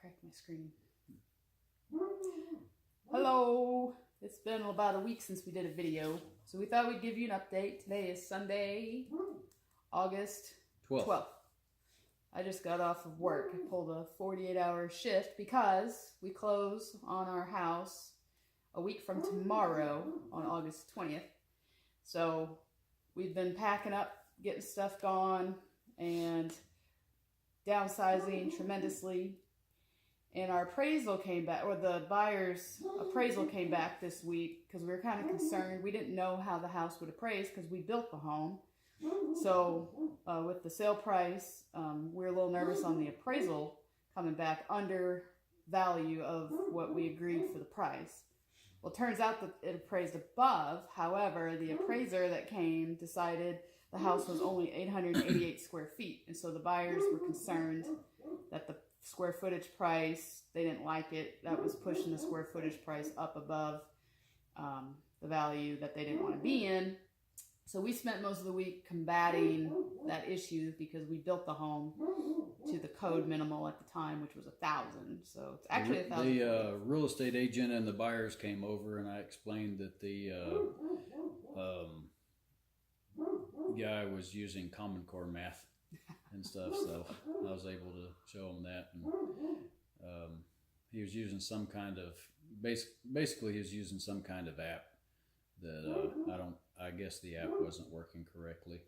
crack my screen. Hello! It's been about a week since we did a video, so we thought we'd give you an update. Today is Sunday, August 12th. I just got off of work. I pulled a 48-hour shift because we close on our house a week from tomorrow on August 20th. So we've been packing up, getting stuff gone, and downsizing tremendously. And our appraisal came back, or the buyer's appraisal came back this week because we were kind of concerned. We didn't know how the house would appraise because we built the home. So with the sale price, we were a little nervous on the appraisal coming back under value of what we agreed for the price. Well, it turns out that it appraised above. However, the appraiser that came decided the house was only 888 square feet. And so the buyers were concerned that the square footage price, they didn't like it. That was pushing the square footage price up above the value that they didn't want to be in. So we spent most of the week combating that issue because we built the home to the code minimal at the time, which was 1,000. So it's actually 1,000. The real estate agent and the buyers came over, and I explained that the guy was using Common Core math and stuff, so I was able to show him that. And he was using some kind of basically he was using some kind of app that I guess the app wasn't working correctly,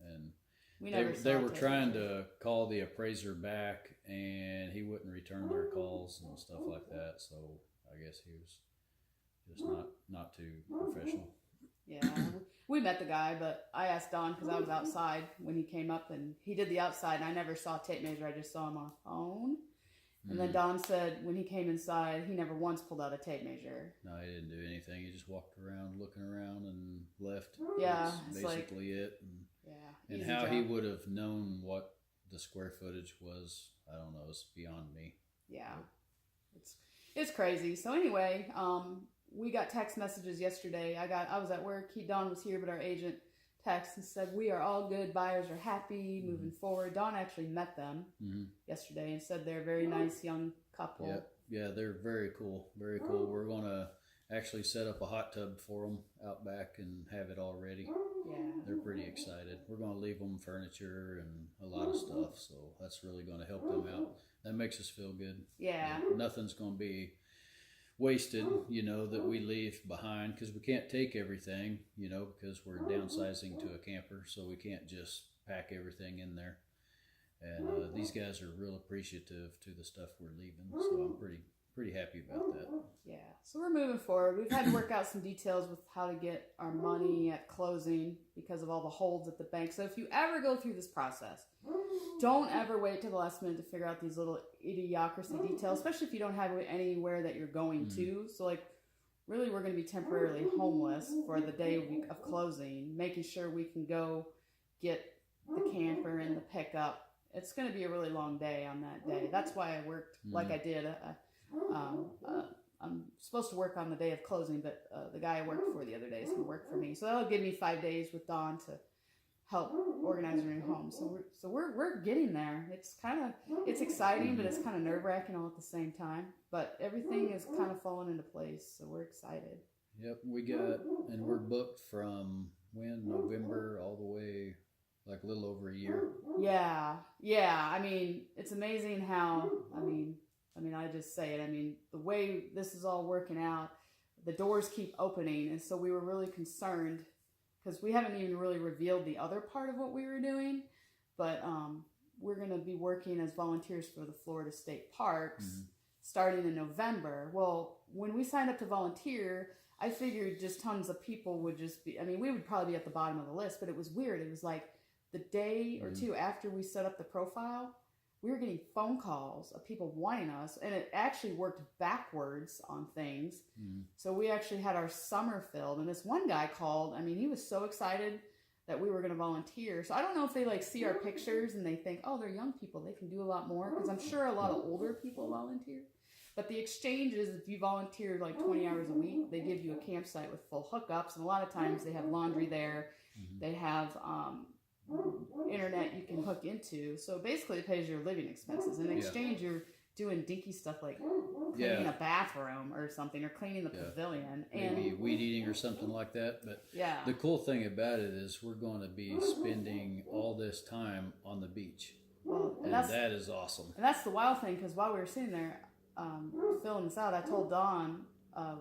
and they were trying to call the appraiser back, and he wouldn't return their calls and stuff like that. So I guess he was just not too professional. Yeah, we met the guy, but I asked Don because I was outside when he came up, and he did the outside, and I never saw a tape measure. I just saw him on a phone. And then Don said when he came inside, he never once pulled out a tape measure. No, he didn't do anything. He just walked around, looking around, and left. Yeah, that's basically it. And how he would have known what the square footage was, I don't know. It's beyond me. Yeah, it's crazy. So anyway, we got text messages yesterday. I was at work. Don was here, but our agent texted and said, we are all good. Buyers are happy, moving forward. Don actually met them yesterday and said they're a very nice young couple. Yeah, they're very cool. Very cool. We're going to actually set up a hot tub for them out back and have it all ready. Yeah. They're pretty excited. We're going to leave them furniture and a lot of stuff, so that's really going to help them out. That makes us feel good. Yeah. Nothing's going to be wasted, that we leave behind, because we can't take everything, because we're downsizing to a camper, so we can't just pack everything in there. And these guys are real appreciative to the stuff we're leaving, so I'm pretty happy about that. Yeah, so we're moving forward. We've had to work out some details with how to get our money at closing because of all the holds at the bank. So if you ever go through this process, don't ever wait till the last minute to figure out these little idiocracy details, especially if you don't have anywhere that you're going to. So really we're going to be temporarily homeless for the day of closing, making sure we can go get the camper and the pickup. It's going to be a really long day on that day. That's why I worked like I did. I'm supposed to work on the day of closing, but the guy I worked for the other day is going to work for me. So that'll give me 5 days with Dawn to help organize our new home. So we're getting there. It's exciting, but it's kind of nerve-wracking all at the same time. But everything is kind of falling into place, so we're excited. Yep, we're booked from November all the way, a little over a year. Yeah. I mean, it's amazing how, I just say it. The way this is all working out, the doors keep opening. And so we were really concerned because we haven't even really revealed the other part of what we were doing. But we're going to be working as volunteers for the Florida State Parks starting in November. Well, when we signed up to volunteer, I figured just tons of people would just be, we would probably be at the bottom of the list. But it was weird. It was like the day or two after we set up the profile, we were getting phone calls of people wanting us, and it actually worked backwards on things. So we actually had our summer filled, and this one guy called. He was so excited that we were going to volunteer. So I don't know if they see our pictures and they think, oh, they're young people, they can do a lot more, because I'm sure a lot of older people volunteer. But the exchange is if you volunteer 20 hours a week, they give you a campsite with full hookups, and a lot of times they have laundry there. They have internet you can hook into. So basically it pays your living expenses. In exchange, you're doing dinky stuff like cleaning Yeah. a bathroom or something, or cleaning the Yeah. pavilion. And Maybe weed eating or something like that. But yeah, the cool thing about it is we're going to be spending all this time on the beach, well, and that is awesome. and that's the wild thing, because while we were sitting there filling this out, I told Don,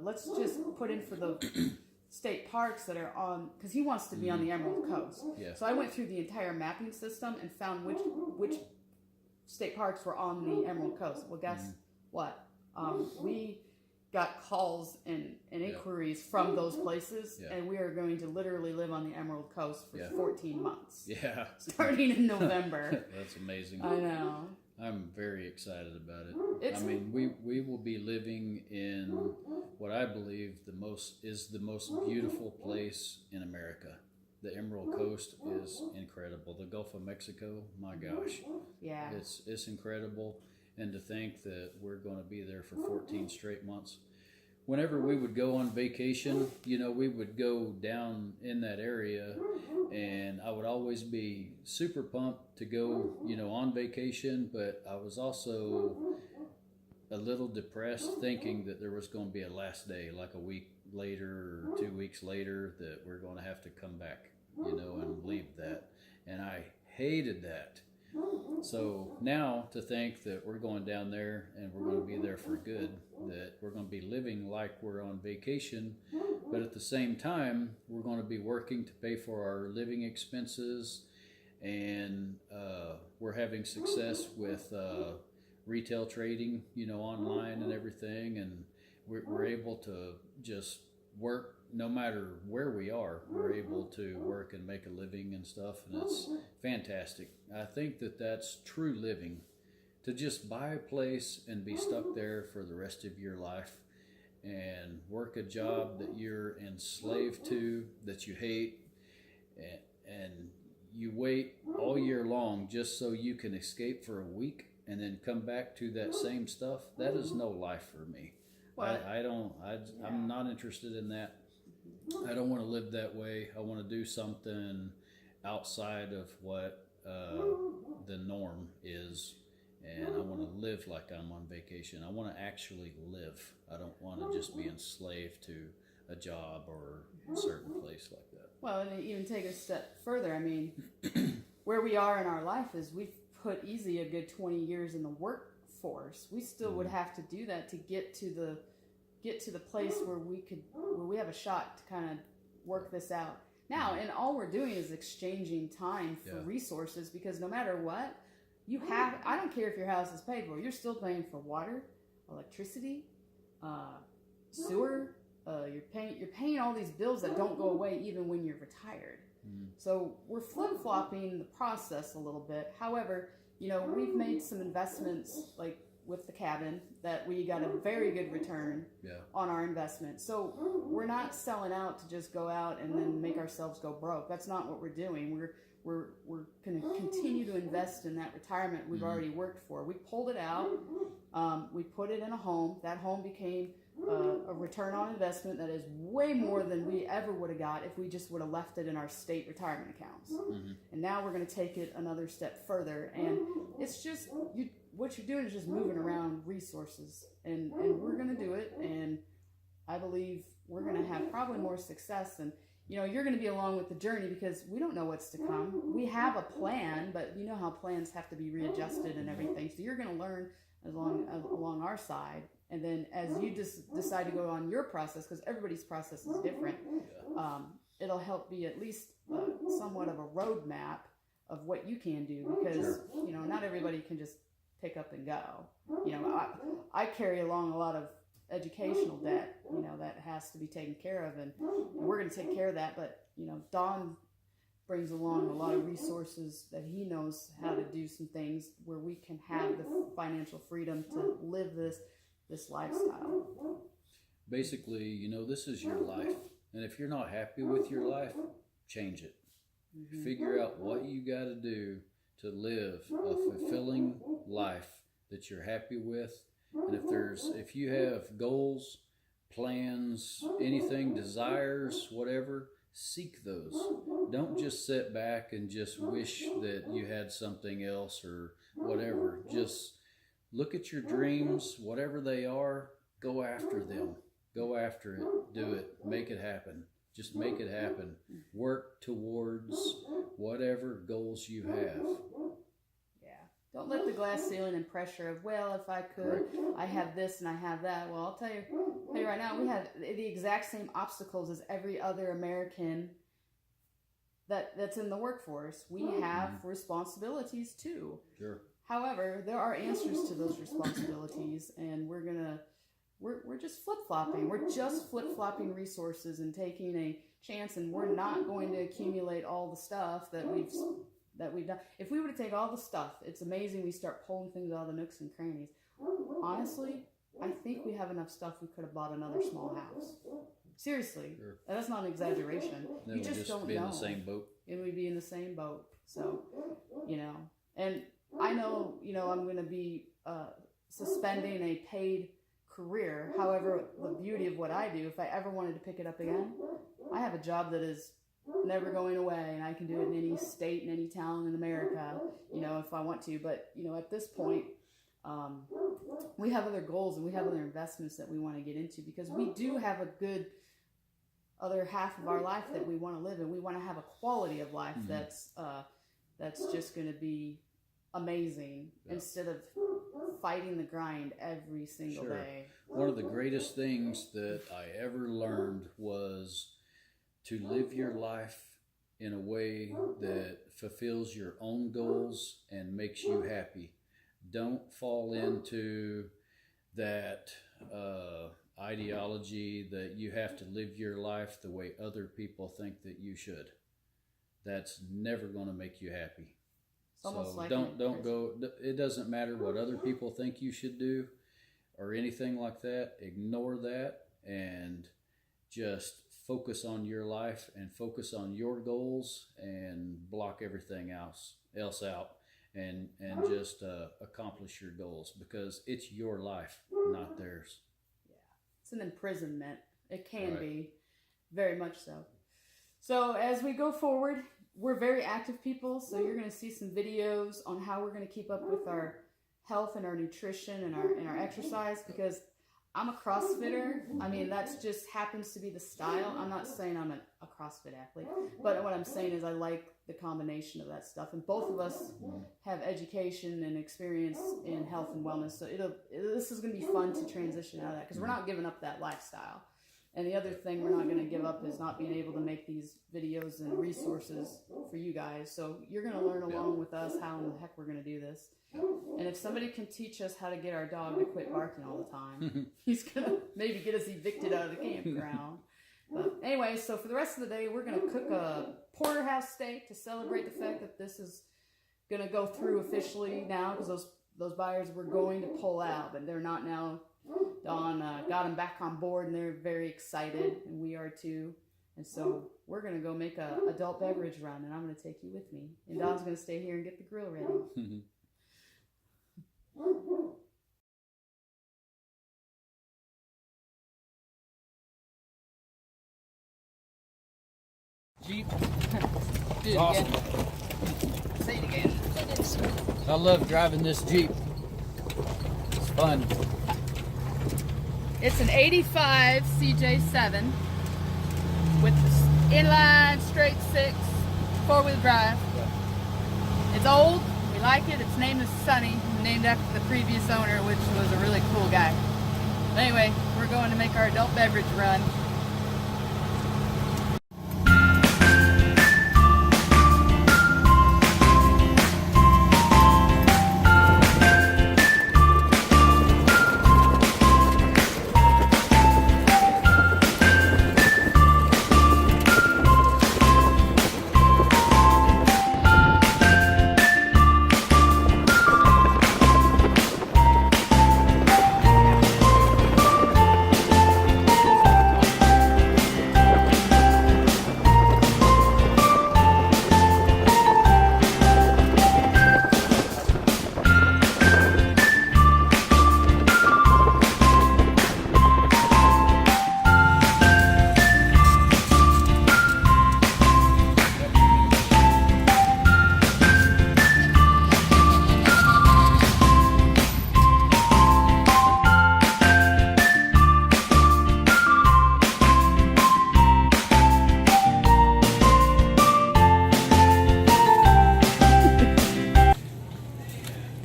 let's just put in for the state parks that are on, because he wants to be on the Emerald Coast. Yeah. So I went through the entire mapping system and found which state parks were on the Emerald Coast. Well, guess what? We got calls and inquiries from those places, and we are going to literally live on the Emerald Coast for 14 months. Yeah. Starting in November. That's amazing. I know. I'm very excited about it. I mean, we will be living in what I believe the most beautiful place in America. The Emerald Coast is incredible. The Gulf of Mexico, my gosh. Yeah. It's incredible. And to think that we're going to be there for 14 straight months. Whenever we would go on vacation, we would go down in that area, and I would always be super pumped to go, on vacation, but I was also a little depressed thinking that there was going to be a last day, like a week later or 2 weeks later, that we're going to have to come back, and leave that. And I hated that. So now to think that we're going down there and we're going to be there for good, that we're going to be living like we're on vacation, but at the same time, we're going to be working to pay for our living expenses, and we're having success with retail trading, online and everything, and we're able to just work no matter where we are. We're able to work and make a living and stuff, and it's fantastic. I think that that's true living, to just buy a place and be stuck there for the rest of your life and work a job that you're enslaved to, that you hate, and you wait all year long just so you can escape for a week and then come back to that same stuff. That is no life for me. Well, I'm not interested in that. I don't want to live that way. I want to do something outside of what the norm is, and I want to live like I'm on vacation. I want to actually live. I don't want to just be enslaved to a job or a certain place like that. Well, and even take a step further, I mean, where we are in our life is we've put easy a good 20 years in the workforce. We still would have to do that to get to the place where we have a shot to kind of work this out. Now, and all we're doing is exchanging time for resources, because no matter what, I don't care if your house is paid for, you're still paying for water, electricity, sewer, you're paying all these bills that don't go away even when you're retired. So we're flip-flopping the process a little bit. However, we've made some investments, like with the cabin, that we got a very good return on our investment. So we're not selling out to just go out and then make ourselves go broke. That's not what we're doing. We're going to continue to invest in that retirement we've already worked for. We pulled it out. We put it in a home. That home became a return on investment that is way more than we ever would have got if we just would have left it in our state retirement accounts. And now we're going to take it another step further. And it's just, what you're doing is just moving around resources. And we're going to do it. And I believe we're going to have probably more success. And, you're going to be along with the journey, because we don't know what's to come. We have a plan, but you know how plans have to be readjusted and everything. So you're going to learn along our side. And then as you just decide to go on your process, because everybody's process is different, it'll help be at least somewhat of a roadmap of what you can do, because, not everybody can just pick up and go. I carry along a lot of educational debt, that has to be taken care of, and we're going to take care of that. But, Don brings along a lot of resources that he knows how to do some things where we can have the financial freedom to live this lifestyle. Basically, this is your life. And if you're not happy with your life, change it. Figure out what you got to do to live a fulfilling life that you're happy with. And if you have goals, plans, anything, desires, whatever, seek those. Don't just sit back and just wish that you had something else or whatever. Just look at your dreams, whatever they are, go after them. Go after it. Do it. Make it happen. Just make it happen. Work towards whatever goals you have. Yeah. Don't let the glass ceiling and pressure of, well, if I could, I have this and I have that. Well, I'll tell you right now, we have the exact same obstacles as every other American that's in the workforce. We have responsibilities too. Sure. However, there are answers to those responsibilities, and we're just flip-flopping. We're just flip-flopping resources and taking a chance, and we're not going to accumulate all the stuff that we've done. If we were to take all the stuff, it's amazing we start pulling things out of the nooks and crannies. Honestly, I think we have enough stuff we could have bought another small house. Seriously, Sure. That's not an exaggeration. Then You we'll just don't be in know. the same boat. And we'd be in the same boat. So, and I know, I'm going to be suspending a paid career. However, the beauty of what I do, if I ever wanted to pick it up again, I have a job that is never going away, and I can do it in any state, in any town in America, if I want to. But, at this point, we have other goals and we have other investments that we want to get into, because we do have a good other half of our life that we want to live in. We want to have a quality of life that's just going to be amazing, instead of fighting the grind every single day. One of the greatest things that I ever learned was to live your life in a way that fulfills your own goals and makes you happy. Don't fall into that ideology that you have to live your life the way other people think that you should. That's never going to make you happy. It's almost like don't go. It doesn't matter what other people think you should do or anything like that. Ignore that and just focus on your life and focus on your goals and block everything else out and just accomplish your goals, because it's your life, not theirs. Yeah, it's an imprisonment. It can be, very much so. So as we go forward, we're very active people, so you're going to see some videos on how we're going to keep up with our health and our nutrition and our exercise, because I'm a CrossFitter. I mean, that's just happens to be the style. I'm not saying I'm a CrossFit athlete, but what I'm saying is I like the combination of that stuff. And both of us have education and experience in health and wellness, so this is going to be fun to transition out of that, because we're not giving up that lifestyle. And the other thing we're not going to give up is not being able to make these videos and resources for you guys. So you're going to learn along with us how in the heck we're going to do this. And if somebody can teach us how to get our dog to quit barking all the time, he's going to maybe get us evicted out of the campground. But anyway, so for the rest of the day, we're going to cook a porterhouse steak to celebrate the fact that this is going to go through officially now, because those buyers were going to pull out, but they're not now. Dawn got them back on board, and they're very excited, and we are too. And so we're going to go make a adult beverage run, and I'm going to take you with me. And Dawn's going to stay here and get the grill ready. Jeep. It's awesome. Say it again. I love driving this Jeep. It's fun. It's an 85 CJ7 with the inline straight six, 4-wheel drive. It's old. We like it. Its name is Sunny, named after the previous owner, which was a really cool guy. Anyway, we're going to make our adult beverage run.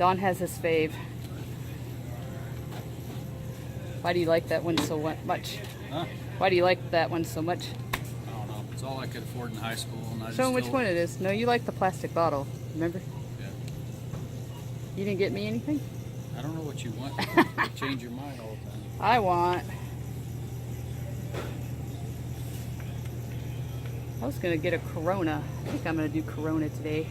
Don has his fave. Why do you like that one so much? Huh? Why do you like that one so much? I don't know. It's all I could afford in high school. And I Show him which still- one it is. No, you like the plastic bottle. Remember? Yeah. You didn't get me anything? I don't know what you want. You change your mind all the time. I want. I was gonna get a Corona. I think I'm gonna do Corona today.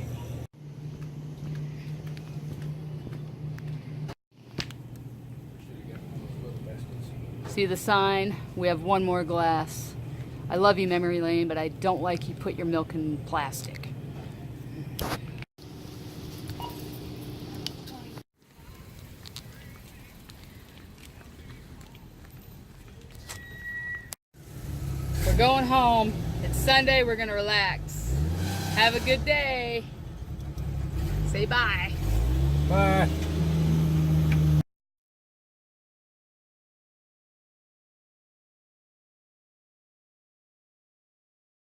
See the sign? We have one more glass. I love you, Memory Lane, but I don't like you put your milk in plastic. We're going home. It's Sunday. We're gonna relax. Have a good day. Say bye. Bye.